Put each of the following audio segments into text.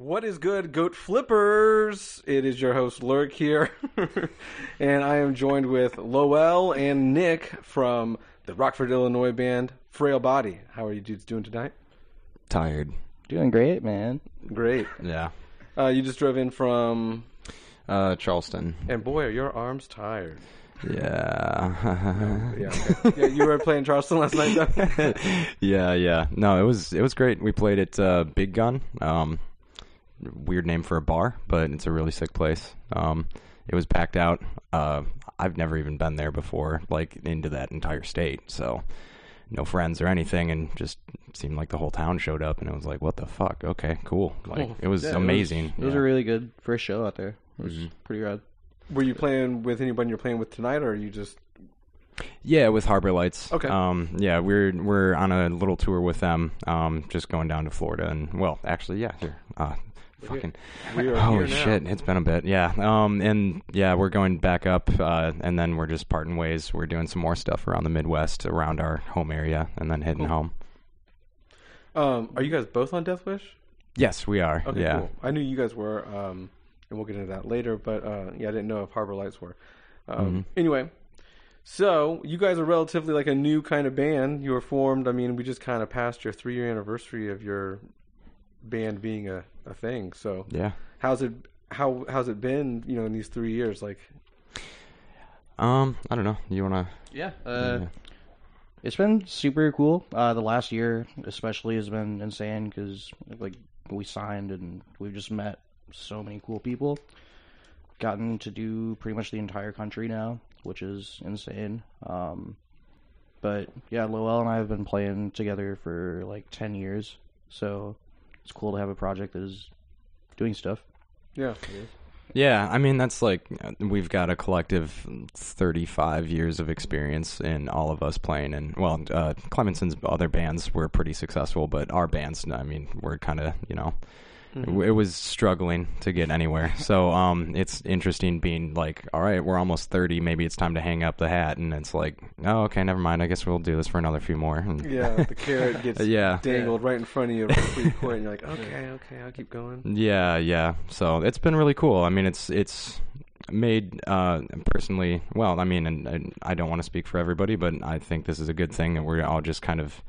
What is good, Goat Flippers? It is your host, Lurk, here. And I am joined with Lowell and Nick from the Rockford, Illinois band, Frail Body. How are you dudes doing tonight? Tired. Doing great, man. Great. Yeah. You just drove in from... Charleston. And boy, are your arms tired. Yeah. Okay. Yeah, you were playing Charleston last night, though? Yeah. No, it was great. We played at Big Gun. Weird name for a bar, but it's a really sick place. It was packed out. I've never even been there before, like into that entire state. So no friends or anything, and just seemed like the whole town showed up, and it was like, what the fuck? Okay, cool. Like it was amazing. It was a really good first show out there. It was pretty rad. Were you playing with anybody you're playing with tonight, or are you just... Yeah, with Harbor Lights. Okay. Yeah, we're on a little tour with them. Just going down to Florida, and well, actually, yeah, here. Fucking we are holy here now. shit, it's been a bit. Yeah. And yeah, we're going back up, and then we're just parting ways. We're doing some more stuff around the Midwest, around our home area, and then heading home. Are you guys both on Deathwish? Yes, we are. Okay, yeah. cool. I knew you guys were, and we'll get into that later, but yeah, I didn't know if Harbor Lights were. Anyway, so you guys are relatively like a new kind of band. You were formed, I mean, we just kind of passed your 3-year anniversary of your band being a thing. So Yeah. how's it been, you know, in these 3 years? Like, I don't know. You wanna? Yeah. It's been super cool. The last year especially has been insane because like we signed and we've just met so many cool people. Gotten to do pretty much the entire country now, which is insane. But yeah, Lowell and I have been playing together for like 10 years, so it's cool to have a project that is doing stuff. yeah. Yeah, I mean, that's like, we've got a collective 35 years of experience in all of us playing. And, well, Clemenson's other bands were pretty successful, but our bands, I mean, we're kind of, you know, it was struggling to get anywhere. So it's interesting being like, all right, we're almost 30. Maybe it's time to hang up the hat. And it's like, oh, okay, never mind. I guess we'll do this for another few more. And Yeah, the carrot gets dangled right in front of you before you quit, and you're like, okay, I'll keep going. Yeah. So it's been really cool. I mean, it's made personally, well, I mean, and I don't want to speak for everybody, but I think this is a good thing that we're all just kind of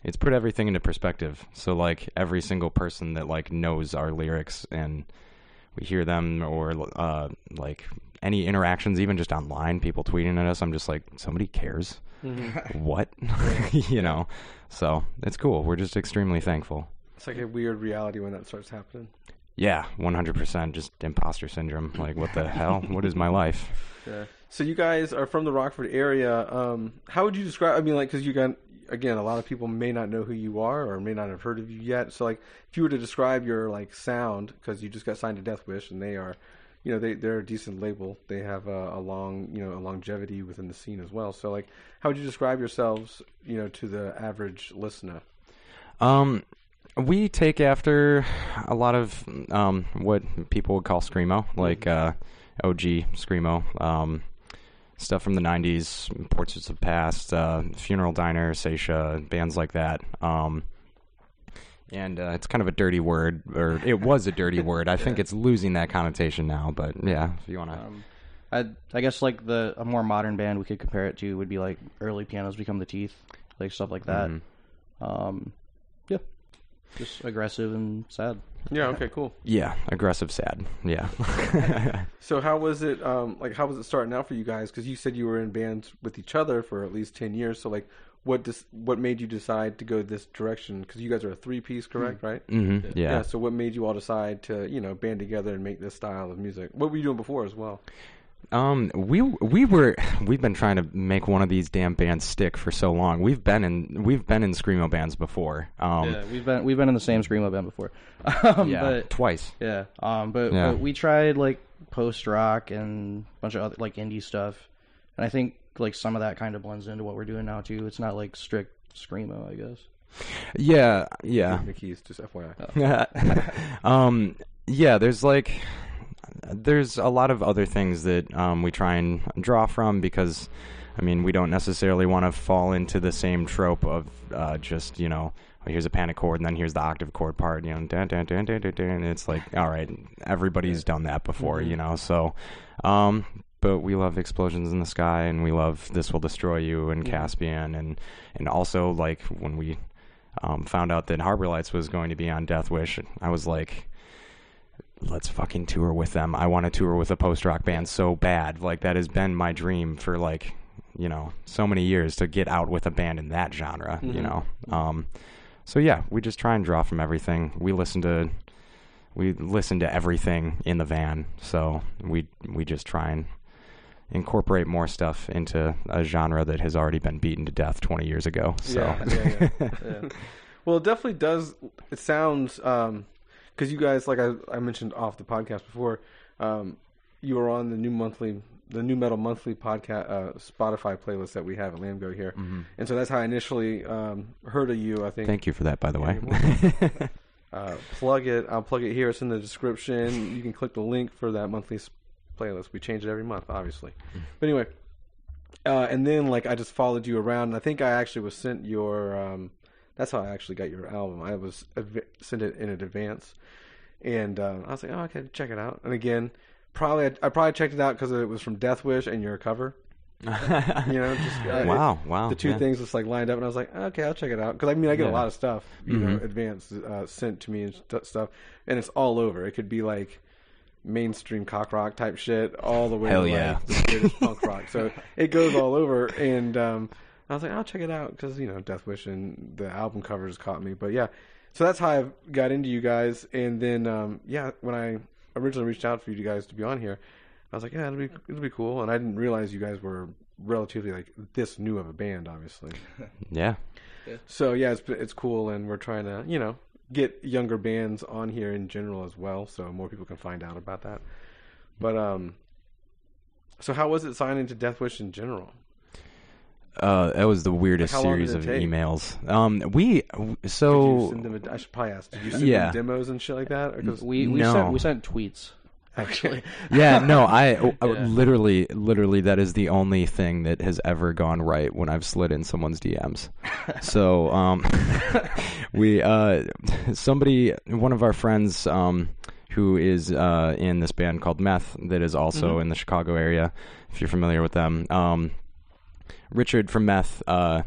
it's put everything into perspective. So like every single person that like knows our lyrics and we hear them, or like any interactions, even just online, people tweeting at us, I'm just like, somebody cares. What? You know, so it's cool. We're just extremely thankful. It's like a weird reality when that starts happening. Yeah, 100%. Just imposter syndrome. Like, what the hell? What is my life? Yeah. So you guys are from the Rockford area. How would you describe? I mean, like, because you got, again, a lot of people may not know who you are or may not have heard of you yet. So, like, if you were to describe your like sound, because you just got signed to Deathwish, and they are, you know, they're a decent label. They have a long, you know, a longevity within the scene as well. So, like, how would you describe yourselves, you know, to the average listener? We take after a lot of what people would call screamo, like OG screamo, stuff from the 90s, Portraits of the Past, Funeral Diner, Seisha, bands like that. And it's kind of a dirty word, or it was a dirty word. I think it's losing that connotation now, but yeah, if you want to... I guess like a more modern band we could compare it to would be like early Pianos Become the Teeth, like stuff like that. Yeah. Just aggressive and sad. Yeah. Okay. Cool. Yeah, aggressive, sad. Yeah. So how was it? Like, how was it starting out for you guys? Because you said you were in bands with each other for at least 10 years. So, like, what made you decide to go this direction? Because you guys are a 3-piece, correct? Right? Mm-hmm. Yeah. So, what made you all decide to, you know, band together and make this style of music? What were you doing before as well? We've been trying to make one of these damn bands stick for so long. We've been in screamo bands before. Yeah, we've been in the same screamo band before. But twice. Yeah. But we tried like post rock and a bunch of other like indie stuff, and I think like some of that kind of blends into what we're doing now too. It's not like strict screamo, I guess. Yeah. Mickey's, just FYI. Yeah. There's a lot of other things that we try and draw from, because I mean, we don't necessarily want to fall into the same trope of just, you know, here's a panic chord, and then here's the octave chord part, dun, dun, dun, dun, dun, dun, and it's like, all right, everybody's done that before, so, but we love Explosions in the Sky, and we love This Will Destroy You, and Caspian, and also, like, when we found out that Harbor Lights was going to be on Deathwish, I was like, let's fucking tour with them. I want to tour with a post-rock band so bad. Like, that has been my dream for, like, so many years, to get out with a band in that genre, So yeah, we just try and draw from everything. We listen to everything in the van, so we just try and incorporate more stuff into a genre that has already been beaten to death 20 years ago. So yeah. Well, it definitely does. It sounds because you guys, like I mentioned off the podcast before, you were on the New Metal Monthly podcast Spotify playlist that we have at Lambgoat here, and so that's how I initially heard of you. I think. Thank you for that, by the way. Plug it. I'll plug it here. It's in the description. You can click the link for that monthly playlist. We change it every month, obviously. But anyway, and then like I just followed you around, and I think I actually was sent your. That's how I actually got your album. I was sent it in advance, and I was like, oh, okay, check it out. And again, I probably checked it out because it was from Deathwish and your cover. Wow. The two things just like lined up, and I was like, okay, I'll check it out. Because I get a lot of stuff, advance sent to me and stuff, and it's all over. It could be like mainstream cock rock type shit, all the way to like the greatest punk rock. So it goes all over, and I was like, I'll check it out because Deathwish and the album covers caught me. But yeah, so that's how I got into you guys, and then when I originally reached out for you guys to be on here, I was like, yeah, it'll be cool, and I didn't realize you guys were relatively like this new of a band, obviously. Yeah. So yeah, it's cool, and we're trying to get younger bands on here in general as well, so more people can find out about that. But so how was it signing to Deathwish in general? That was the weirdest series of emails. We should probably ask. Did you send them demos and shit like that? We sent tweets. Actually, literally, that is the only thing that has ever gone right when I've slid in someone's DMs. So, one of our friends, who is in this band called Meth, that is also in the Chicago area, if you're familiar with them, Richard from Meth, just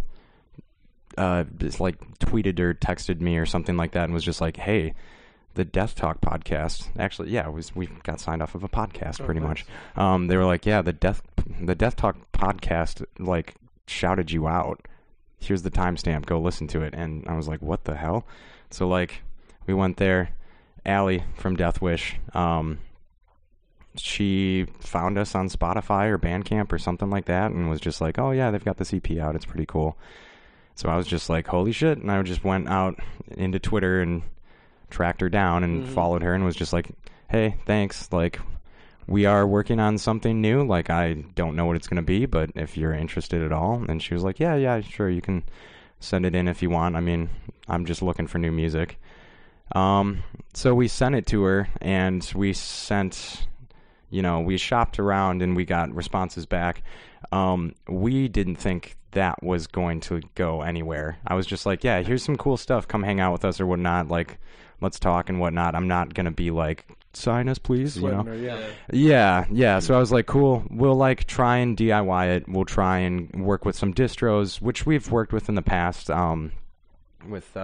like tweeted or texted me or something like that, and was just like, "Hey, the Death Talk podcast." Actually, we got signed off of a podcast pretty much. They were like, "Yeah, the Death Talk podcast like shouted you out. Here's the timestamp. Go listen to it." And I was like, "What the hell?" So like, we went there. Allie from Deathwish, she found us on Spotify or Bandcamp or something like that, and was just like, "Oh yeah, they've got this EP out. It's pretty cool." So I was just like, "Holy shit!" And I just went out into Twitter and tracked her down and followed her, and was just like, "Hey, thanks. Like, we are working on something new. Like, I don't know what it's gonna be, but if you're interested at all." And she was like, "Yeah, sure. You can send it in if you want. I mean, I'm just looking for new music." So we sent it to her, and we shopped around, and we got responses back. We didn't think that was going to go anywhere. I was just like, "Yeah, here's some cool stuff. Come hang out with us or whatnot. Like, let's talk and whatnot." I'm not going to be like, "Sign us, please." Yeah. So I was like, "Cool. We'll like try and DIY it. We'll try and work with some distros, which we've worked with in the past. With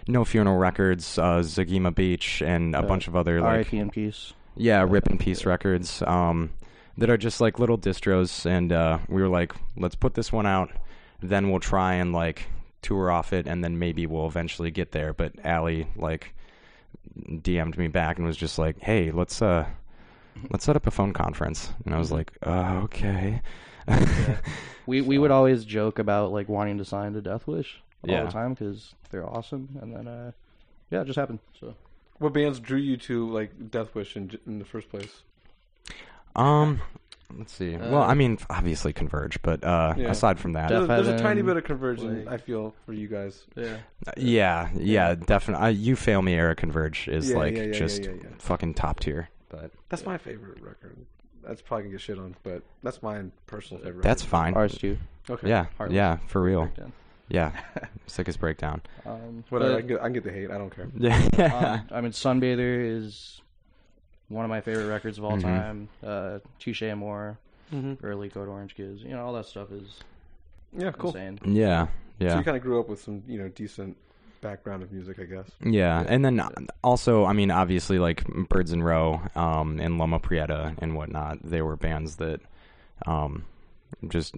No Funeral Records, Zagima Beach, and a bunch of other like R.I.P. in Peace. Yeah, Rip in Peace Records, that are just like little distros, and we were like, let's put this one out, then we'll try and like tour off it, and then maybe we'll eventually get there. But Allie like DM'd me back and was just like, "Hey, let's set up a phone conference," and I was like, "Okay." We would always joke about like wanting to sign to Deathwish all the time because they're awesome, and then it just happened. So, what bands drew you to like Deathwish in the first place? Let's see. Well, I mean, obviously Converge, but aside from that, there's a tiny bit of Converge, I feel, for you guys. Yeah, definitely. You Fail Me era Converge is fucking top tier. But that's my favorite record. That's probably gonna get shit on, but that's my personal favorite. That's record. Fine. Ours too. Okay. Yeah, for real. Yeah. Sickest breakdown. Whatever. I can get the hate. I don't care. I mean, Sunbather is one of my favorite records of all time. Touche Amore, early Code Orange Kids. You know, all that stuff is cool. insane. Yeah. So you kind of grew up with some, decent background of music, I guess. Yeah. And then also, I mean, obviously, like Birds in Row and Loma Prieta and whatnot, they were bands that just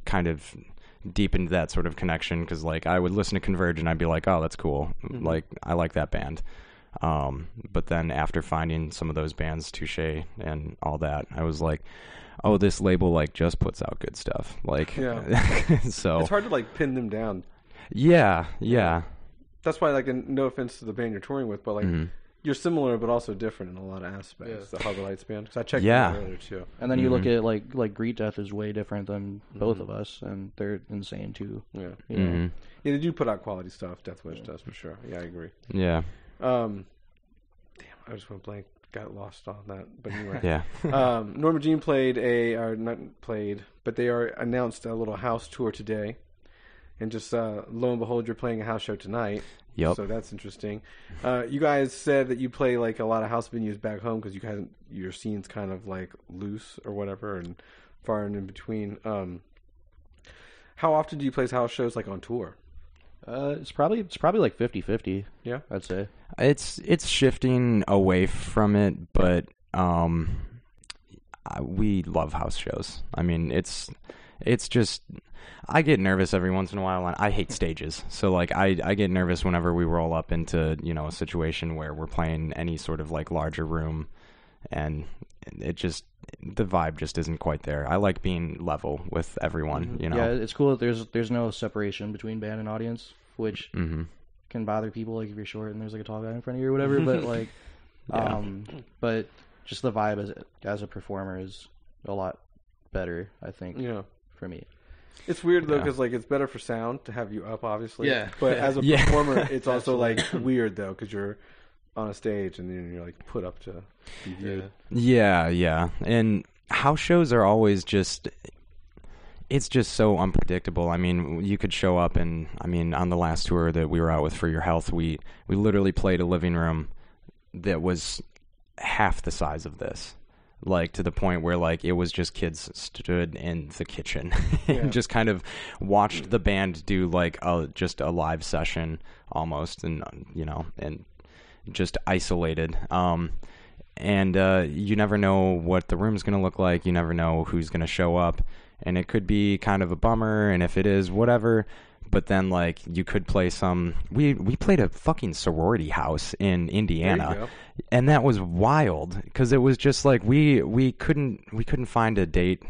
kind of deepened that sort of connection, because like I would listen to Converge and I'd be like, oh, that's cool, like I like that band, but then after finding some of those bands, Touche and all that, I was like, oh, this label like just puts out good stuff, like so it's hard to like pin them down. Yeah. That's why, like, no offense to the band you're touring with, but like you're similar but also different in a lot of aspects. The Harbor Lights band, because I checked them out earlier too. And then you look at like Greet Death is way different than both of us, and they're insane too. Yeah, yeah, they do put out quality stuff. Deathwish does for sure. Yeah, I agree. Yeah. Damn, I just went blank. Got lost on that. But anyway. Yeah. Norma Jean not played, but they are announced a little house tour today. And just lo and behold, you're playing a house show tonight. Yep. So that's interesting. You guys said that you play like a lot of house venues back home because your scene's kind of like loose or whatever, and far and in between. How often do you play house shows like on tour? It's probably like 50-50. Yeah, I'd say it's shifting away from it, but we love house shows. I mean, it's just, I get nervous every once in a while, and I hate stages. So like I get nervous whenever we roll up into, a situation where we're playing any sort of like larger room, and the vibe just isn't quite there. I like being level with everyone, Yeah, it's cool that there's no separation between band and audience, which can bother people, like if you're short and there's like a tall guy in front of you or whatever, but like but just the vibe as a performer is a lot better, I think. Yeah. For me. It's weird though, because like it's better for sound to have you up, obviously. Yeah. But as a performer, it's also like weird though, because you're on a stage and then you're like put up to be viewed. Yeah. And house shows are always it's just so unpredictable. I mean, you could show up and, I mean, on the last tour that we were out with For Your Health, we literally played a living room that was half the size of this. Like, to the point where, like, it was just kids stood in the kitchen and just kind of watched the band do, like, just a live session almost, and, and just isolated. And you never know what the room's going to look like. You never know who's going to show up. And it could be kind of a bummer, and if it is, whatever. But then, like, you could play some... We played a fucking sorority house in Indiana, and that was wild, because it was just, like, we couldn't find a date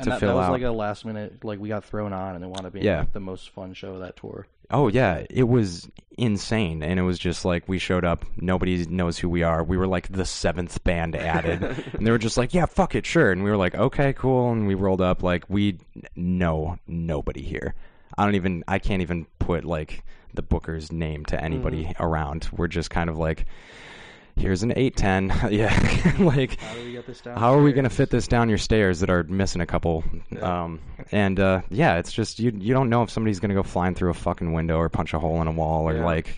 to fill out. That was, like, a last minute... Like, we got thrown on, and it wound up being like, the most fun show of that tour. Oh, yeah. It was insane, and it was just, like, we showed up, nobody knows who we are. We were, like, the 7th band added, and they were just like, yeah, fuck it, sure. And we were like, okay, cool, and we rolled up, like, we know nobody here. I can't even put, like, the booker's name to anybody around. We're just kind of like, here's an 810. Yeah. Like, how do we get this down? How are we going to fit this down your stairs that are missing a couple? Yeah. It's just, you don't know if somebody's going to go flying through a fucking window or punch a hole in a wall or, like,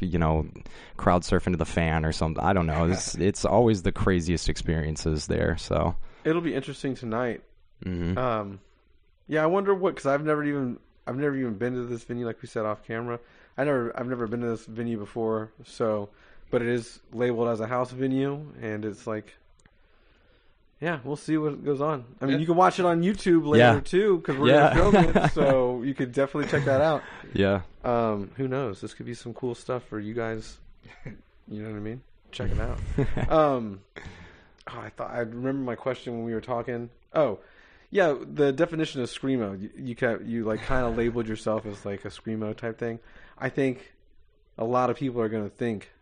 crowd surf into the fan or something. I don't know. It's always the craziest experiences there, so. It'll be interesting tonight. Mm-hmm. I wonder because I've never even been to this venue, like we said off camera. I've never been to this venue before, but it is labeled as a house venue, and it's like, we'll see what goes on. I mean, you can watch it on YouTube later too, because we're gonna film it, so you could definitely check that out. Yeah. Who knows? This could be some cool stuff for you guys. You know what I mean? Check it out. I remember my question when we were talking. Oh. Yeah, the definition of screamo, you like kind of labeled yourself as like a screamo type thing. I think a lot of people are going to think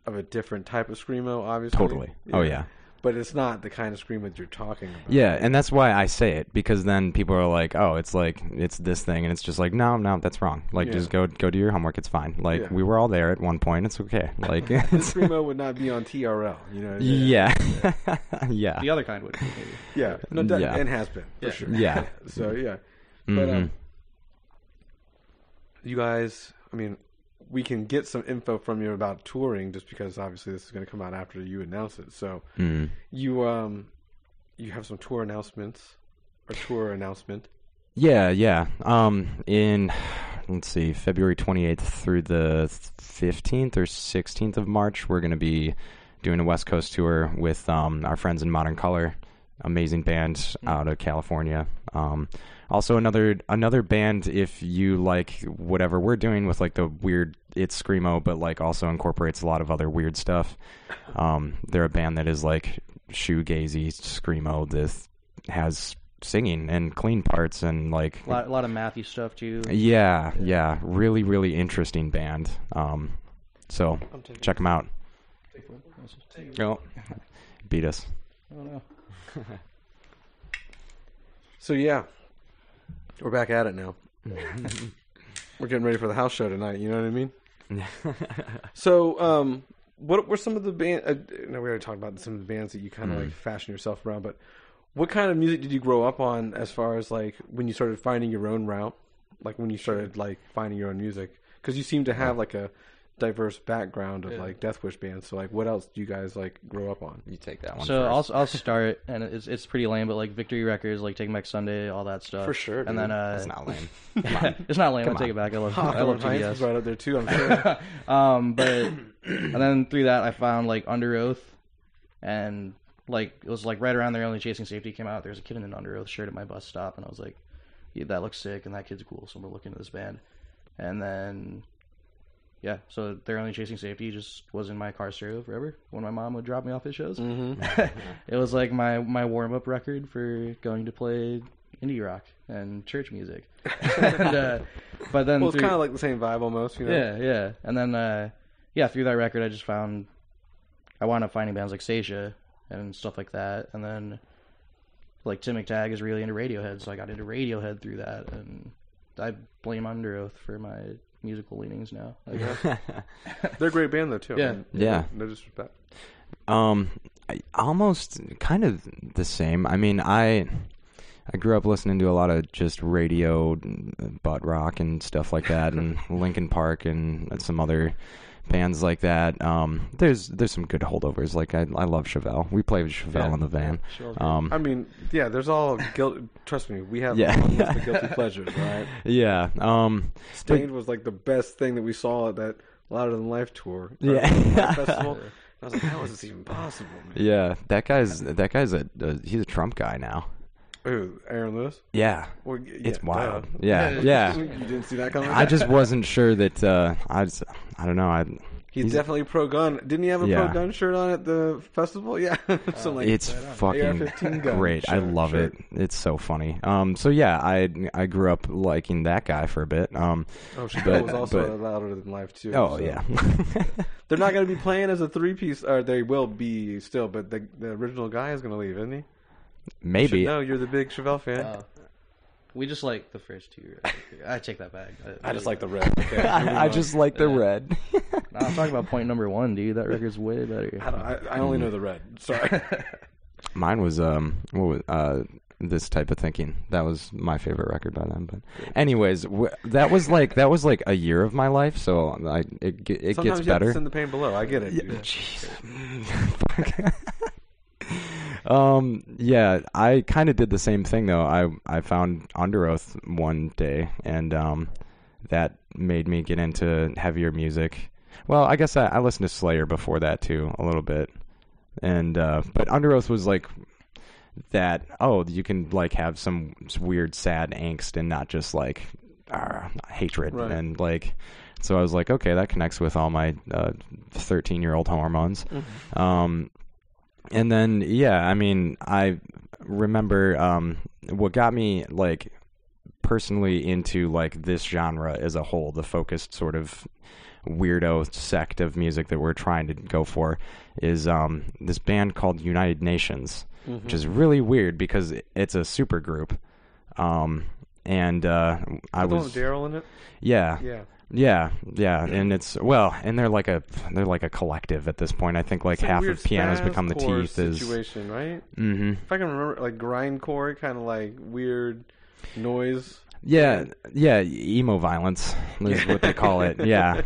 of a different type of screamo, obviously. Totally. Yeah. Oh, yeah. But it's not the kind of screamo that you're talking about. Yeah, and that's why I say it, because then people are like, oh, it's this thing, and it's just like, no, that's wrong. Like, just go do your homework, it's fine. Like, we were all there at one point, it's okay. Like, screamo would not be on TRL, you know what I mean? Yeah. Yeah. The other kind would be, maybe. Yeah. No, and has been, for sure. Yeah. So, yeah. But, you guys, I mean, we can get some info from you about touring, just because obviously this is going to come out after you announce it. So you have some tour announcements or tour announcement. Yeah. In, let's see, February 28th through the 15th or 16th of March, we're going to be doing a West Coast tour with our friends in Modern Color, amazing band out of California. Also another band, if you like whatever we're doing with like the weird, it's screamo, but like also incorporates a lot of other weird stuff. They're a band that is like shoegazy screamo that has singing and clean parts and like a lot of Matthew stuff too. Yeah, really, really interesting band. So check them out. Oh, beat us. Oh no. So yeah, we're back at it now. We're getting ready for the house show tonight. You know what I mean? So, what were some of the band? No, we already talked about some of the bands that you kind of like fashion yourself around. But what kind of music did you grow up on? As far as like when you started finding your own route, like when you started like finding your own music, because you seem to have like a diverse background of like Deathwish bands. So like, what else do you guys like grow up on? You take that one. So first. I'll start, and it's pretty lame, but like Victory Records, like Take Back Sunday, all that stuff For sure, And then It's not lame. Come on. it's not lame. Come I'll take on. it back. I love Hawthorne Heights is TBS. right up there too, I'm sure. But and then through that I found like Under Oath, and like it was like right around there. Only Chasing Safety came out. There was a kid in an Under Oath shirt at my bus stop, and I was like, yeah, that looks sick, and that kid's cool. So I'm gonna look into this band, and then. Yeah, so They're Only Chasing Safety just was in my car stereo forever when my mom would drop me off at shows. It was like my warm-up record for going to play indie rock and church music. But then Well, it's kind of like the same vibe almost, you know? Yeah. And then, through that record, I wound up finding bands like Seisha and stuff like that. And then, like, Tim McTagg is really into Radiohead, so I got into Radiohead through that. And I blame Under Oath for my musical leanings now, I guess. They're a great band though too. Yeah. I mean, Yeah. No disrespect. Almost kind of the same. I mean, I grew up listening to a lot of just radio, butt rock and stuff like that, and Linkin Park and some other bands like that. There's some good holdovers. Like I love Chevelle. We play with Chevelle in the van. I mean, yeah, there's all guilt. Trust me, we have Yeah. a list of guilty pleasures, right? Yeah. Stained was like the best thing that we saw at that Louder Than Life tour. Yeah. Live festival. I was like, how is this even possible, man? Yeah, that guy's he's a Trump guy now. Ooh, Aaron Lewis? Yeah. Well, It's wild. duh. Yeah. You didn't see that coming? I just wasn't sure that I don't know. He's definitely pro-gun. Didn't he have a Yeah. pro-gun shirt on at the festival? Yeah. So like, It's fucking AR-15 gun great. I shirt. love it. It's so funny. So yeah, I grew up liking that guy for a bit. Chappelle was also Louder Than Life too. Oh so. yeah. They're not going to be playing as a three-piece, or they will be still, but the original guy is going to leave, isn't he? Maybe. No, you're the big Chevelle fan. We just like the first two. I take that back. I just like the red. Okay, I just like the red. No, I'm talking about point number one, dude. That record's way better. I only know the red. Sorry. Mine was This Type of Thinking. That was my favorite record by them. But anyways, that was like a year of my life, so it Sometimes gets you have better. to send the pain below. I get it. Yeah, Dude. jeez. Yeah, I kind of did the same thing though. I found Under Oath one day, and that made me get into heavier music. Well, I guess I listened to Slayer before that too, a little bit, and but Under Oath was like that. Oh, you can like have some weird sad angst and not just like hatred, Right. and like. So I was like, okay, that connects with all my 13-year-old hormones. Mm-hmm. And then, yeah, I mean, I remember what got me, like, personally into, like, this genre as a whole, the focused sort of weirdo sect of music that we're trying to go for, is this band called United Nations, which is really weird because it's a super group. And I was... with Daryl in it? Yeah. Yeah. Yeah, and it's and they're like a collective at this point. I think like It's a half weird of pianos spaz become the core teeth. situation, right? Mm-hmm. If I can remember, like grindcore, kind of like weird noise. Yeah, emo violence is what they call it. Yeah,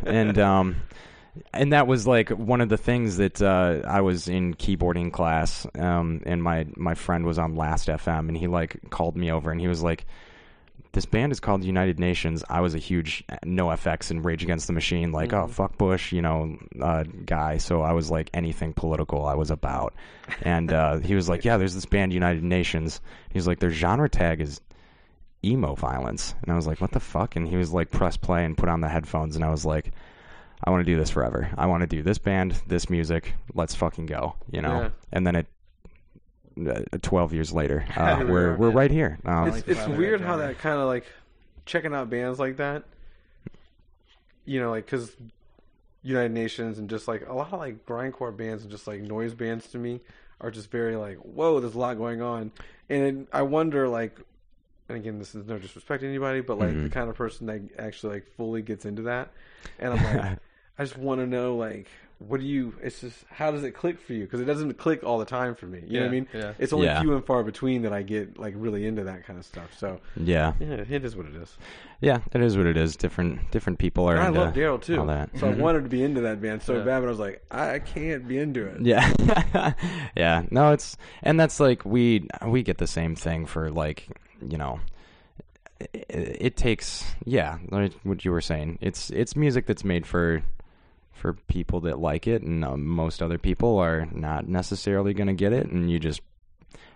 and that was like one of the things that I was in keyboarding class, and my friend was on Last FM, and he like called me over, and he was like, "This band is called United Nations." I was a huge NoFX and Rage Against the Machine, like oh fuck Bush, guy. So I was like anything political I was about, and he was like, "Yeah, there's this band United Nations." He's like, "Their genre tag is emo violence," and I was like, "What the fuck?" And he was like, "Press play and put on the headphones," and I was like, I want to do this forever. I want to do this band, this music. Let's fucking go, Yeah. And then 12 years later, we're right here. It's weird how that kind of like checking out bands like that, like because United Nations and just like a lot of like grindcore bands and just like noise bands to me are just very like, whoa, there's a lot going on, and I wonder like. And again, this is no disrespect to anybody, but like the kind of person that actually like fully gets into that, and I'm like, I just want to know like, it's just how does it click for you? Because it doesn't click all the time for me. You know what I mean? Yeah. It's only few and far between that I get like really into that kind of stuff. So yeah, it is what it is. Yeah, it is what it is. Different people are. And I love Daryl too. All that. So I wanted to be into that band so bad, but I was like, I can't be into it. Yeah, yeah. No, that's like we get the same thing for like. It takes like what you were saying. It's music that's made for people that like it, and most other people are not necessarily going to get it, and you just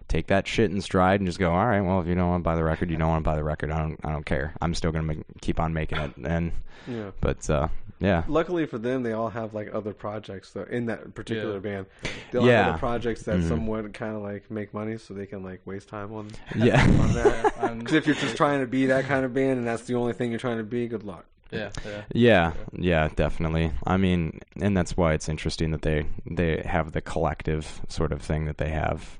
take that shit in stride and just go, all right, well, if you don't want to buy the record, you don't want to buy the record. I don't care. I'm still going to keep on making it. And but yeah. Luckily for them, they all have like other projects though in that particular band. They all have other projects that somewhat kind of like make money, so they can like waste time on on that. Because if you're just trying to be that kind of band and that's the only thing you're trying to be, good luck. Yeah, definitely. I mean, and that's why it's interesting that they have the collective sort of thing that they have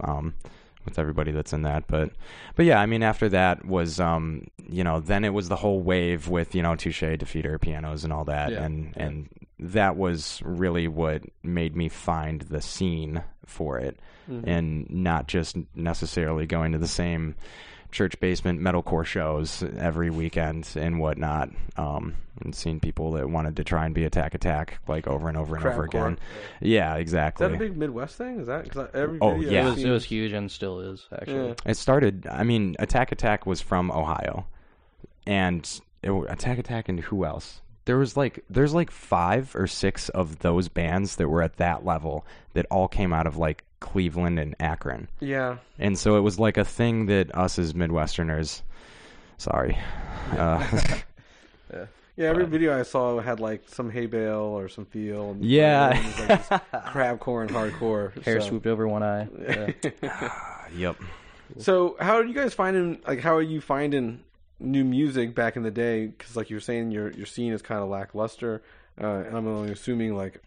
with everybody that's in that. But yeah, I mean, after that was then it was the whole wave with Touche, Defeater, pianos, and all that, and that was really what made me find the scene for it, and not just necessarily going to the same church basement metalcore shows every weekend and whatnot, and seeing people that wanted to try and be Attack like over and over and over again. Yeah, exactly. Is that a big Midwest thing? Is that because every video it was huge and still is actually. It started. I mean, Attack was from Ohio, and Attack and who else? There's like 5 or 6 of those bands that were at that level that all came out of like Cleveland and Akron. Yeah. And so it was like a thing that us as Midwesterners, every video I saw had like some hay bale or some feel. And like crabcore and hardcore. Hair swooped over one eye. Yep. So how are you guys finding? Like, how are you finding new music back in the day? Because like you were saying, your scene is kind of lackluster. And I'm only assuming like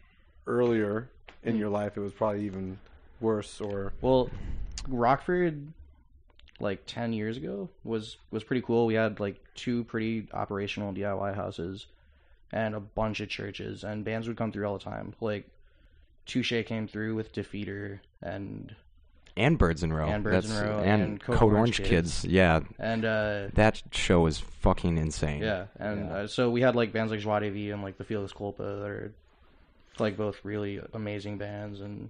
earlier in your life it was probably even worse. Or Rockford, like 10 years ago, was pretty cool. We had like 2 pretty operational DIY houses and a bunch of churches, and bands would come through all the time. Like Touche came through with Defeater and Birds in Row. And Code Orange Kids. Yeah. And that show is fucking insane. Yeah. And so we had like bands like Joie de Vie and like the Felix Culpa that are like both really amazing bands, and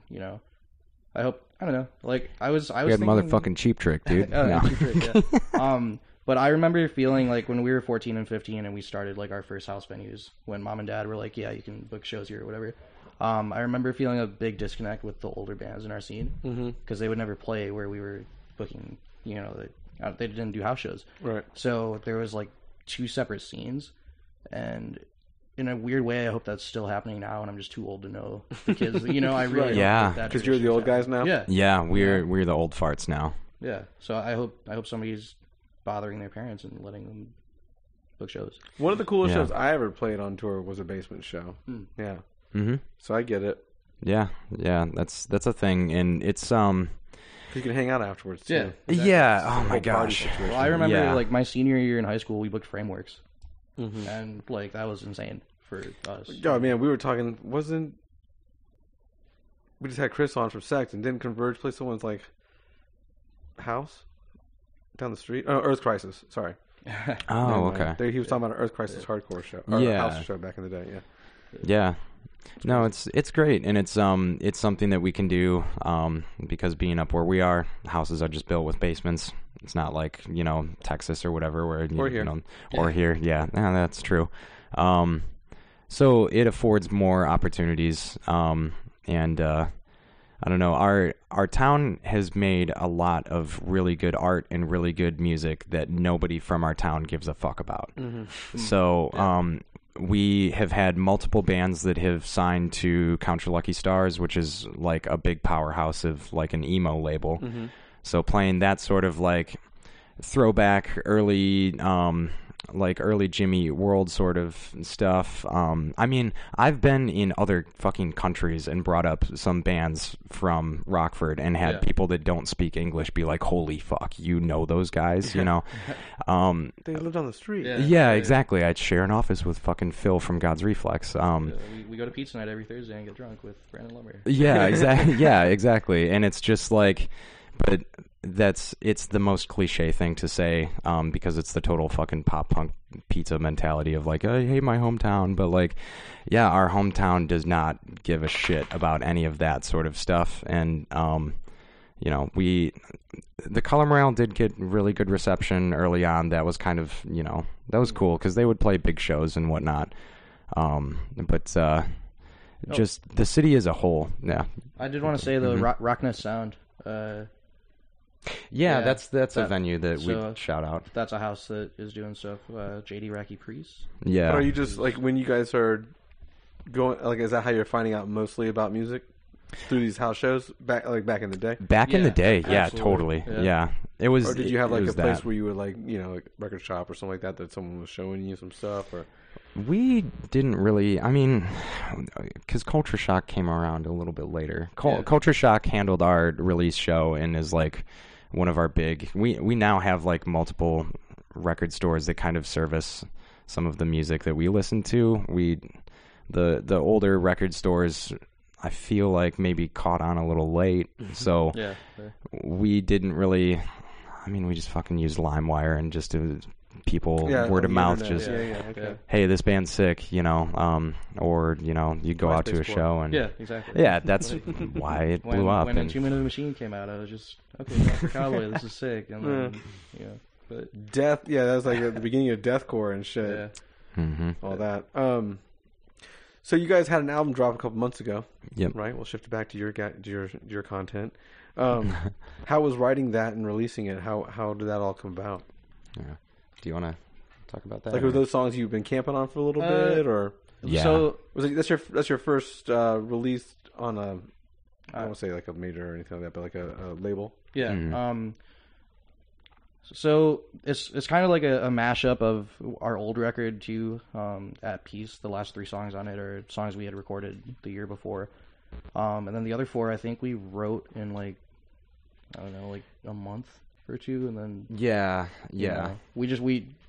I don't know. Like I was we had thinking, motherfucking Cheap Trick, dude. Cheap Trick, yeah. But I remember feeling like when we were 14 and 15 and we started like our first house venues, when mom and dad were like, yeah, you can book shows here or whatever. I remember feeling a big disconnect with the older bands in our scene because they would never play where we were booking. They didn't do house shows. Right. So there was like 2 separate scenes, and in a weird way, I hope that's still happening now, and I'm just too old to know the kids. I really because you're the old guys now. Yeah, we're the old farts now. Yeah, so I hope somebody's bothering their parents and letting them book shows. One of the coolest shows I ever played on tour was a basement show. Yeah. Mm-hmm. So I get it. Yeah, that's a thing, and it's you can hang out afterwards too. Yeah, exactly. Yeah. Oh my gosh. Well, I remember like my senior year in high school, we booked Frameworks, and like that was insane for us. Oh man, we were talking. We just had Chris on for Sex, and didn't Converge play someone's like house down the street? Oh, Earth Crisis. Sorry. Oh, okay. He was talking about an Earth Crisis hardcore show, or house show back in the day. Yeah. No, it's great, and it's something that we can do because being up where we are, houses are just built with basements. It's not like Texas or whatever where or here. Yeah, that's true. So it affords more opportunities, and I don't know. Our town has made a lot of really good art and really good music that nobody from our town gives a fuck about. Mm-hmm. So we have had multiple bands that have signed to Count Your Lucky Stars, which is like a big powerhouse of like an emo label. Mm-hmm. So playing that sort of like throwback early Jimmy Eat World sort of stuff. I mean, I've been in other fucking countries and brought up some bands from Rockford and had people that don't speak English be like, holy fuck, those guys, They lived on the street. Yeah, exactly. I'd share an office with fucking Phil from God's Reflex. We go to pizza night every Thursday and get drunk with Brandon Lumber. Yeah, exactly. Yeah, exactly. And it's just like, but it's the most cliche thing to say because it's the total fucking pop punk pizza mentality of like, I hate my hometown, but like, yeah, our hometown does not give a shit about any of that sort of stuff. And the Color Morale did get really good reception early on. That was kind of that was cool because they would play big shows and whatnot. Just the city as a whole, yeah. I did want to say the Rockness Sound. That's a venue that we shout out. That's a house that is doing stuff. JD Racky Priest. Yeah. But are you just like when you guys are going? Like, is that how you're finding out mostly about music through these house shows back in the day? Back in the day, yeah, totally. Yeah. It was. Or did you have like a place where you would like like record shop or something like that someone was showing you some stuff or? We didn't really, I mean, because Culture Shock came around a little bit later. Culture Shock handled our release show and is like one of our big, we now have like multiple record stores that kind of service some of the music that we listen to. The older record stores, I feel like maybe caught on a little late. So we didn't really, I mean, we just fucking used LimeWire and just people word of mouth okay. Hey, this band's sick, or you go out to a show and exactly. Yeah, that's why it blew up. When Entombment of the Machine came out, I was just Dr. Cowboy, this is sick, and then but Death, that was like at the beginning of deathcore and shit, all that. So you guys had an album drop a couple months ago, right? We'll shift it back to your content. How was writing that and releasing it? How did that all come about? Yeah. Do you want to talk about that? Like, were those songs you've been camping on for a little bit, or so was it that's your first release on a I won't say like a major or anything like that, but like a label? Yeah. Mm-hmm. So it's kind of like a mashup of our old record too. At Peace, the last 3 songs on it are songs we had recorded the year before, and then the other 4 I think we wrote in like a month or 2, and then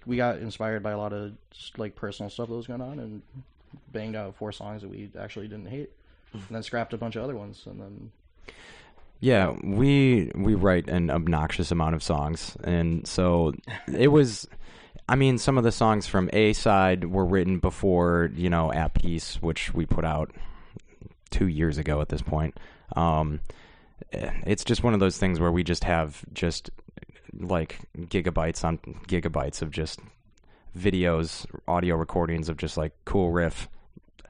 we got inspired by a lot of like personal stuff that was going on and banged out 4 songs that we actually didn't hate, and then scrapped a bunch of other ones, and then we write an obnoxious amount of songs, and so it was, I mean, some of the songs from A side were written before At Peace, which we put out 2 years ago at this point. It's just one of those things where we just have like gigabytes on gigabytes of just videos, audio recordings of just like cool riff,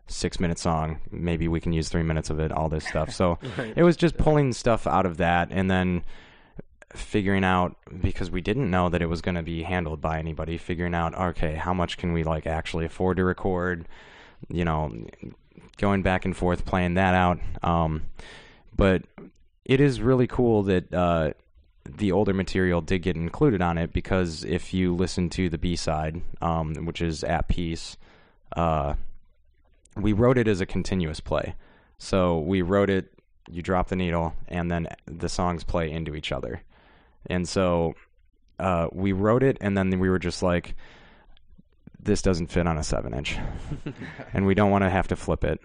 6-minute song, maybe we can use 3 minutes of it, all this stuff. So It was just pulling stuff out of that and then figuring out, because we didn't know that it was going to be handled by anybody, figuring out, okay, how much can we like actually afford to record, going back and forth, playing that out. But it is really cool that the older material did get included on it, because if you listen to the B-side, which is At Peace, we wrote it as a continuous play. So we wrote it, you drop the needle, and then the songs play into each other. And so we wrote it, and then we were just like, this doesn't fit on a 7-inch. And we don't want to have to flip it.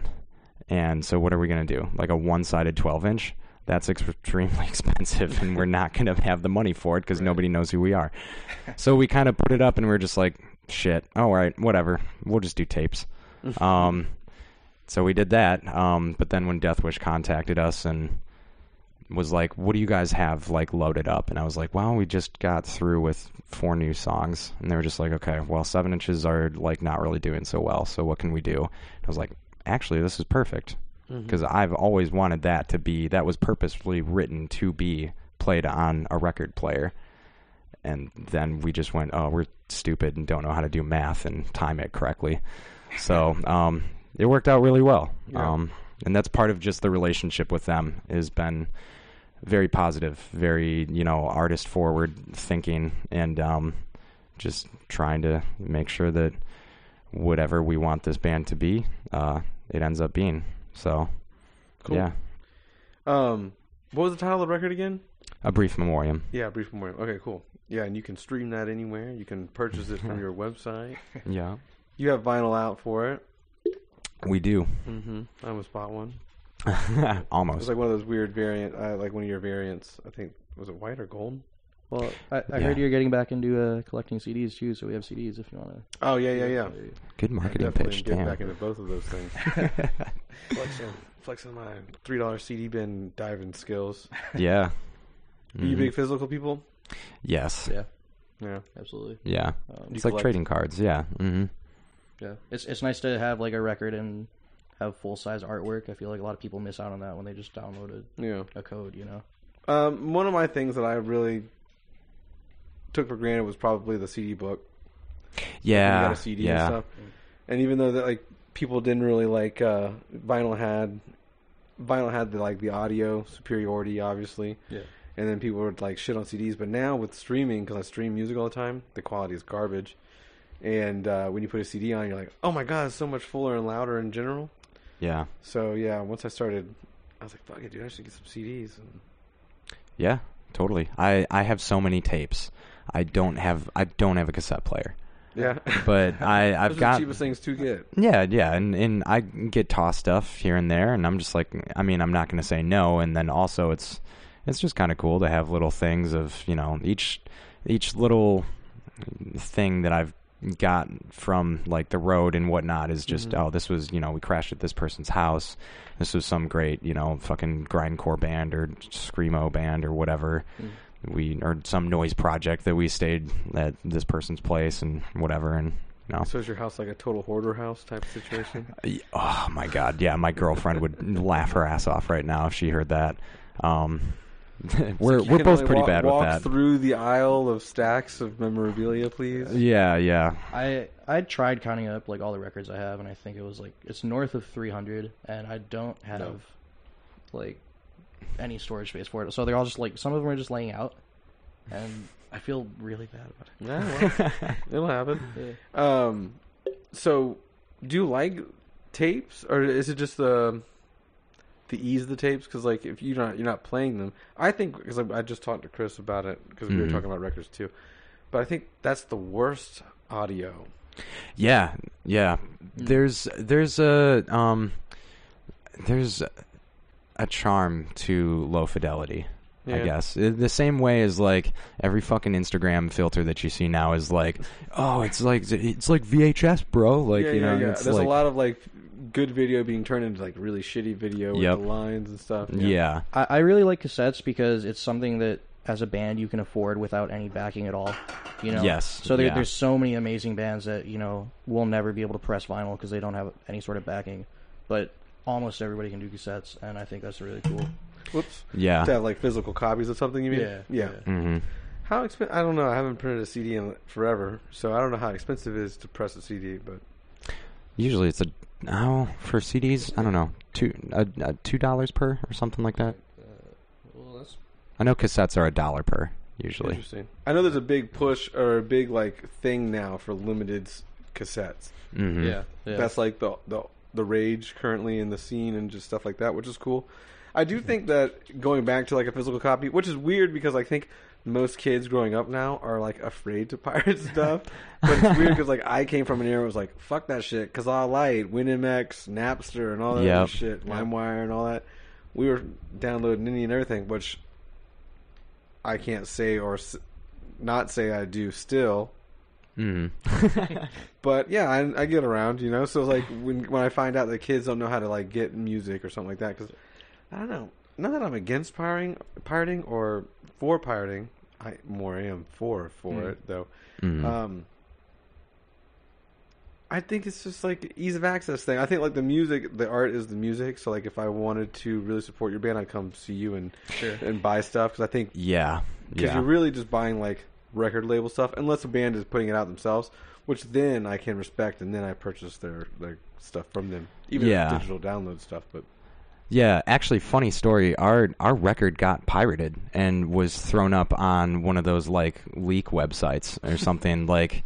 And so what are we going to do? Like a one-sided 12-inch? that's extremely expensive, and we're not going to have the money for it because nobody knows who we are. So we kind of put it up, and we're just like, shit, all right, whatever. We'll just do tapes. So we did that. But then when Deathwish contacted us and was like, what do you guys have, like, loaded up? And I was like, well, we just got through with 4 new songs. And they were just like, okay, well, 7 inches are, like, not really doing so well, so what can we do? And I was like, actually, this is perfect. Because I've always wanted that to be, that was purposefully written to be played on a record player. And then we just went, oh, we're stupid and don't know how to do math and time it correctly. So it worked out really well. Yeah. And that's part of just the relationship with them has been very positive, very, artist forward thinking, and just trying to make sure that whatever we want this band to be, it ends up being. So, cool. Yeah. What was the title of the record again? A Brief Memoriam. Yeah, Brief Memoriam. Okay, cool. Yeah, and you can stream that anywhere. You can purchase it from your website. Yeah. You have vinyl out for it. We do. I almost bought one. Almost. It's like one of those weird like one of your variants. I think, was it white or gold? Well, I heard you're getting back into collecting CDs too, so we have CDs if you want to. Oh, yeah. Good marketing pitch. Get Damn. back into both of those things. Flexing my $3 CD bin diving skills. Yeah. Are you big physical people? Yes. Yeah, absolutely. Yeah. It's like trading cards. Yeah. Yeah. It's nice to have like a record and have full size artwork. I feel like a lot of people miss out on that when they just downloaded a code. One of my things that I really took for granted was probably the CD book. Yeah. You got a CD and stuff. And even though that, like, people didn't really like vinyl had the audio superiority, obviously. Yeah. And then people would like shit on CDs, but now with streaming, because I stream music all the time, the quality is garbage. And when you put a CD on, you're like, oh my god, it's so much fuller and louder in general. Yeah. So yeah, once I started, I was like, fuck it, dude, I should get some CDs. And... Yeah, totally. I have so many tapes. I don't have a cassette player. Yeah. But I've Those got are the cheapest things to get. Yeah, and I get tossed stuff here and there, and I'm just like, I mean, I'm not going to say no, and then also it's just kind of cool to have little things of, each little thing that I've got from like the road and whatnot is just, oh, this was, we crashed at this person's house. This was some great, fucking grindcore band or screamo band or whatever. Or some noise project that we stayed at this person's place and whatever, and So is your house like a total hoarder house type of situation? Oh my god, yeah, my girlfriend would laugh her ass off right now if she heard that. We're both pretty bad with that. Walk through the aisle of stacks of memorabilia, please. Yeah. I tried counting up like all the records I have, and I think it was like it's north of 300, and I don't have like any storage space for it. So they're all just like, some of them are just laying out, and I feel really bad about it. Yeah, well, it'll happen. Yeah. So do you like tapes, or is it just the ease of the tapes? Because like if you're not playing them, I think, because I just talked to Chris about it because we were talking about records too, but I think that's the worst audio. Yeah. There's a charm to low fidelity, I guess. The same way as like every fucking Instagram filter that you see now is like, oh, it's like VHS, bro. Like, yeah. There's like, a lot of like good video being turned into like really shitty video with the lines and stuff. Yeah. I really like cassettes because it's something that as a band you can afford without any backing at all. Yes. So there's so many amazing bands that will never be able to press vinyl because they don't have any sort of backing, but almost everybody can do cassettes, and I think that's really cool. Whoops. Yeah. To have like physical copies of something, you mean? Yeah. Mm-hmm. How expensive? I don't know. I haven't printed a CD in forever, so I don't know how expensive it is to press a CD. But usually it's for CDs, I don't know, $2 per or something like that. I know cassettes are $1 per usually. Interesting. I know there's a big push or a big like thing now for limited cassettes. Mm-hmm. Yeah. That's like the rage currently in the scene and just stuff like that, which is cool. I do think that going back to like a physical copy, which is weird because I think most kids growing up now are like afraid to pirate stuff. But it's weird because like I came from an era where it was like, fuck that shit, because I light WinMX, Napster, and all that other shit, LimeWire and all that. we were downloading Indie and everything, which I can't say or not say I do still. But yeah, I get around, you know. So like when I find out that kids don't know how to like get music or something like that, because I don't know. Not that I'm against pirating or for pirating. I more am for it though. I think it's just like ease of access thing. I think like the music, the art is the music. So like if I wanted to really support your band, I'd come see you and buy stuff, because I think because you're really just buying like record label stuff, unless a band is putting it out themselves, which then I can respect, and then I purchase their stuff from them, even if it's digital download stuff. But yeah, actually, funny story. Our record got pirated and was thrown up on one of those like leak websites or something like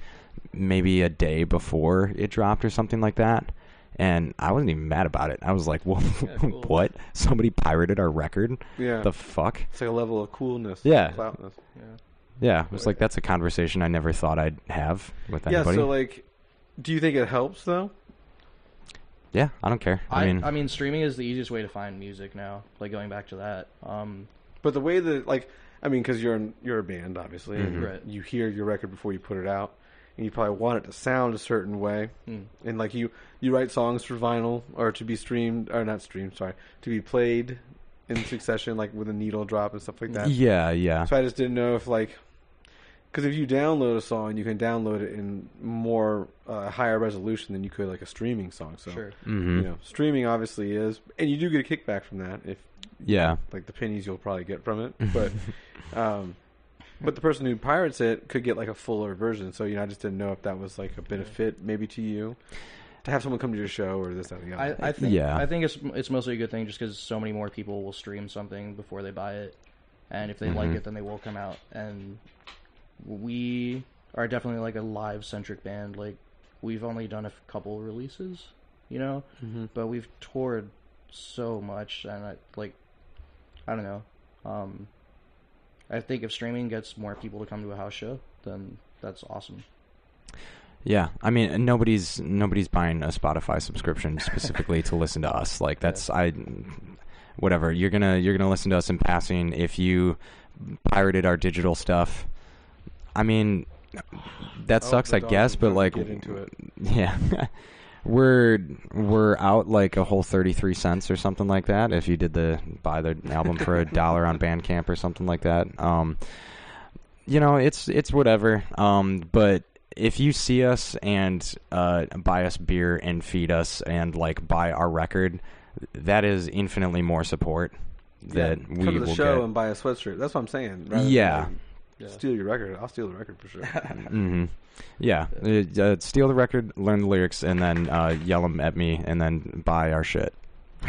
maybe a day before it dropped or something like that. And I wasn't even mad about it. I was like, well, cool. What? Somebody pirated our record? Yeah. The fuck? It's like a level of coolness. Yeah. Cloutness. Yeah. It was like, that's a conversation I never thought I'd have with anybody. Yeah, so like, do you think it helps though? Yeah, I don't care. I mean, streaming is the easiest way to find music now. Like going back to that. But the way that, like, I mean, because you're a band, obviously, and Right. you hear your record before you put it out, and you probably want it to sound a certain way, and like you write songs for vinyl or to be streamed or not streamed, sorry, to be played in succession, like with a needle drop and stuff like that. Yeah. So I just didn't know if like. Because if you download a song, you can download it in more higher resolution than you could like a streaming song. So, you know, streaming obviously is, and you do get a kickback from that. If like the pennies you'll probably get from it, but the person who pirates it could get like a fuller version. So you know, I just didn't know if that was like a benefit maybe to you to have someone come to your show or this, that, and the other. I think it's mostly a good thing just because so many more people will stream something before they buy it, and if they like it, then they will come out. And we are definitely like a live-centric band. Like, we've only done a couple releases, you know, but we've toured so much, and I don't know. I think if streaming gets more people to come to a house show, then that's awesome. Yeah, I mean, nobody's buying a Spotify subscription specifically to listen to us. Like, that's whatever. You're gonna listen to us in passing. If you pirated our digital stuff, I mean, that sucks, I guess, but like, get into it. Yeah, we're out like a whole 33 cents or something like that. If you did buy the album for $1 on Bandcamp or something like that, you know, it's whatever. But if you see us and buy us beer and feed us and like buy our record, that is infinitely more support that we will get. Come to the show and buy a sweatshirt. That's what I'm saying. Yeah. Steal your record. I'll steal the record for sure. Yeah. Steal the record, learn the lyrics, and then yell them at me, and then buy our shit.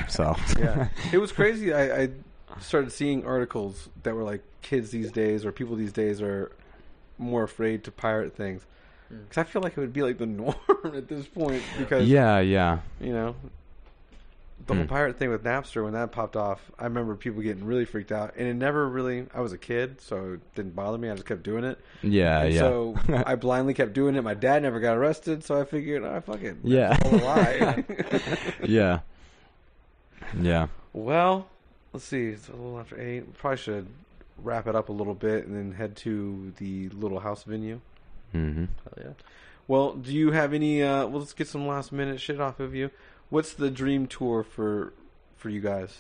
So yeah, it was crazy. I started seeing articles that were like kids these days or people these days are more afraid to pirate things. Because I feel like it would be like the norm at this point. Because you know. The whole pirate thing with Napster, when that popped off, I remember people getting really freaked out. And it never really... I was a kid, so it didn't bother me. I just kept doing it. So I blindly kept doing it. My dad never got arrested, so I figured, fuck it. That's all a lie. Yeah. Well, let's see. It's a little after 8. We probably should wrap it up a little bit and then head to the little house venue. Mm-hmm. Hell yeah. Well, do you have any... let's get some last minute shit off of you. What's the dream tour for you guys?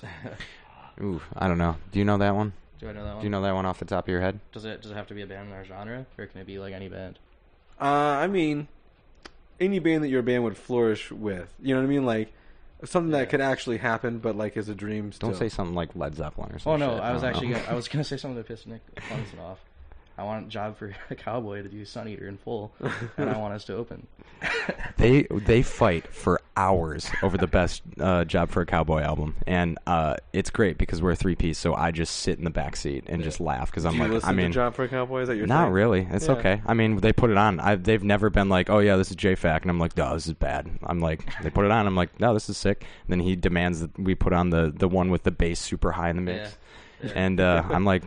Ooh, I don't know. Do you know that one? Do I know that one? Do you know that one off the top of your head? Does it have to be a band in our genre, or can it be like any band? I mean, any band that your band would flourish with. You know what I mean? Like something that could actually happen, but like as a dream. Still. Don't say something like Led Zeppelin or something. Oh no, I was gonna say something to piss Nick Funson off. I want a job for a Cowboy to do Sun Eater in full, and I want us to open. They fight for hours over the best job for a Cowboy album, and it's great because we're a 3-piece, so I just sit in the back seat and just laugh because I'm like, to Job for a Cowboy? Is that your not thing? Really. It's okay. I mean, they put it on. They've never been like, oh yeah, this is JFAC, and I'm like, no, this is bad. I'm like, they put it on. I'm like, no, this is sick. And then he demands that we put on the one with the bass super high in the mix. Yeah. And I'm like,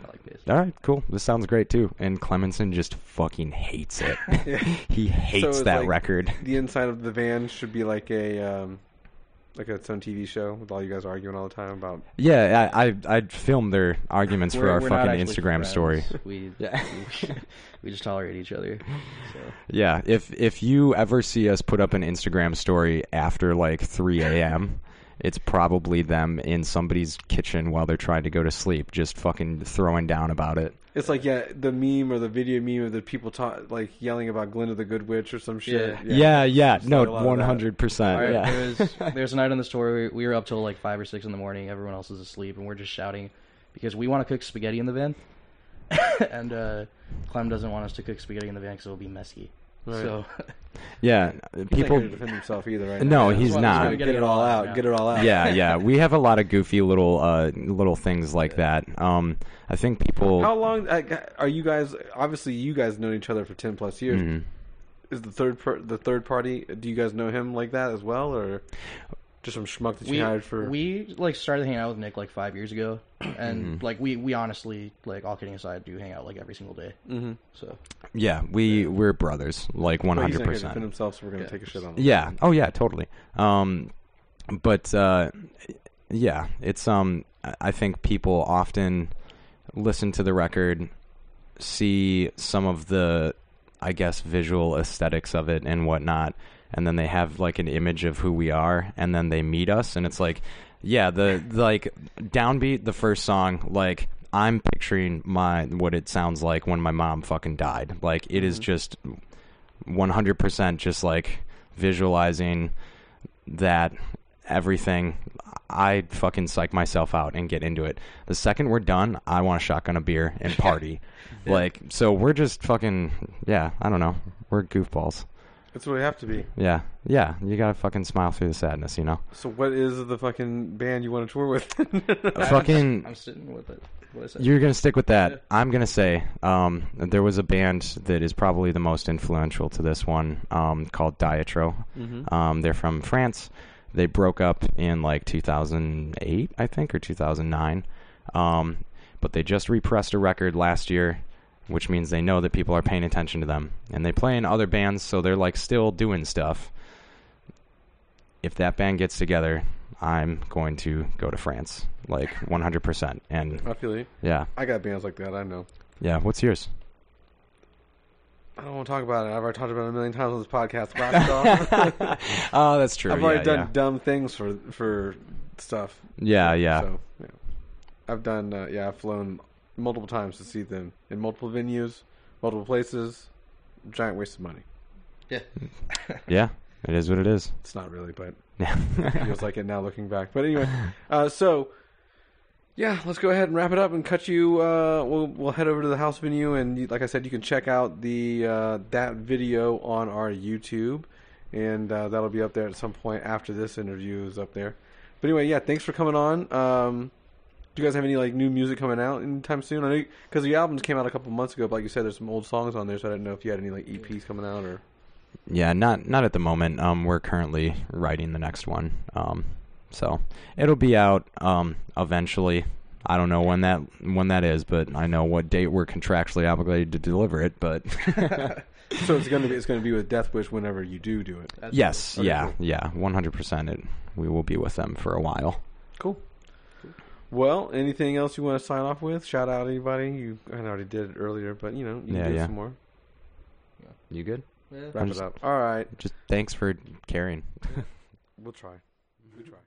all right, cool. This sounds great too. And Clemenson just fucking hates it. He hates that record. The inside of the van should be like a like its own TV show with all you guys arguing all the time about? Yeah, I'd film their arguments for our We're not fucking actually Instagram friends. story. We just tolerate each other. So. Yeah, if you ever see us put up an Instagram story after like 3 a.m., it's probably them in somebody's kitchen while they're trying to go to sleep, just fucking throwing down about it. It's like, yeah, the meme or the video meme of the people like yelling about Glinda the Good Witch or some shit. Yeah. It's No, like a lot of that. 100%. Yeah. There's a night in the store we were up till like 5 or 6 in the morning. Everyone else is asleep, and we're just shouting because we want to cook spaghetti in the van, and Clem doesn't want us to cook spaghetti in the van because it'll be messy. Right. So Yeah, He's people. not going to defend himself either, right? No, now. he's That's why not. we're Get it all out. now. Get it all out. Yeah. We have a lot of goofy little things like that. I think people. How long are you guys? Obviously, you guys known each other for 10 plus years. Mhm. Is the third party? Do you guys know him like that as well, or just some schmuck that you hired for? We like started hanging out with Nick like 5 years ago, and like we honestly, like, all kidding aside, do hang out like every single day. Mm-hmm. So Yeah, we're brothers, like But he's not going to defend 100%. himself, so we're going to take a shit on him. Yeah. Oh yeah, totally. But yeah, it's I think people often listen to the record, see some of the, I guess, visual aesthetics of it and whatnot, and then they have like an image of who we are, and then they meet us, and it's like, yeah, the like Downbeat, the first song, like I'm picturing what it sounds like when my mom fucking died. Like it is just 100% just like visualizing that everything. I fucking psych myself out and get into it. The second we're done, I want to shotgun a beer and party. Like, so we're just fucking, yeah, I don't know. We're goofballs. That's what we have to be. Yeah. You gotta fucking smile through the sadness, you know? So what is the fucking band you want to tour with? Fucking, I'm sitting with it. What is it? you're gonna stick with that. Yeah. I'm gonna say, there was a band that is probably the most influential to this one, called Diatro. Mm-hmm. They're from France. They broke up in like 2008, I think, or 2009. But they just repressed a record last year, which means they know that people are paying attention to them. And they play in other bands, so they're like still doing stuff. If that band gets together, I'm going to go to France, like 100%. And I feel you. yeah. I got bands like that, I know. Yeah, what's yours? I don't want to talk about it. I've already talked about it a million times on this podcast. Blast it off. Oh, that's true. I've already done dumb things for stuff. Yeah. So, yeah. I've done, I've flown multiple times to see them in multiple venues, multiple places. Giant waste of money. Yeah. Yeah, it is what it is. It's not really, but Yeah. it feels like it now looking back. But anyway, so yeah, let's go ahead and wrap it up and cut you. We'll head over to the house venue, and like I said, you can check out the that video on our YouTube, and that'll be up there at some point after this interview is up there. But anyway, yeah, thanks for coming on. Do you guys have any like new music coming out anytime soon? I know because the albums came out a couple months ago, but like you said, there's some old songs on there, so I didn't know if you had any like EPs coming out or. Yeah, not at the moment. We're currently writing the next one. So it'll be out eventually. I don't know when that is, but I know what date we're contractually obligated to deliver it. But So it's gonna be with Deathwish whenever you do it. yes, okay, yeah, cool. yeah, 100%. We will be with them for a while. Cool. Well, anything else you want to sign off with? Shout out anybody? I already did it earlier, but you can do some more. You good? Yeah. Wrap it up. All right. Just thanks for caring. We'll try. We try.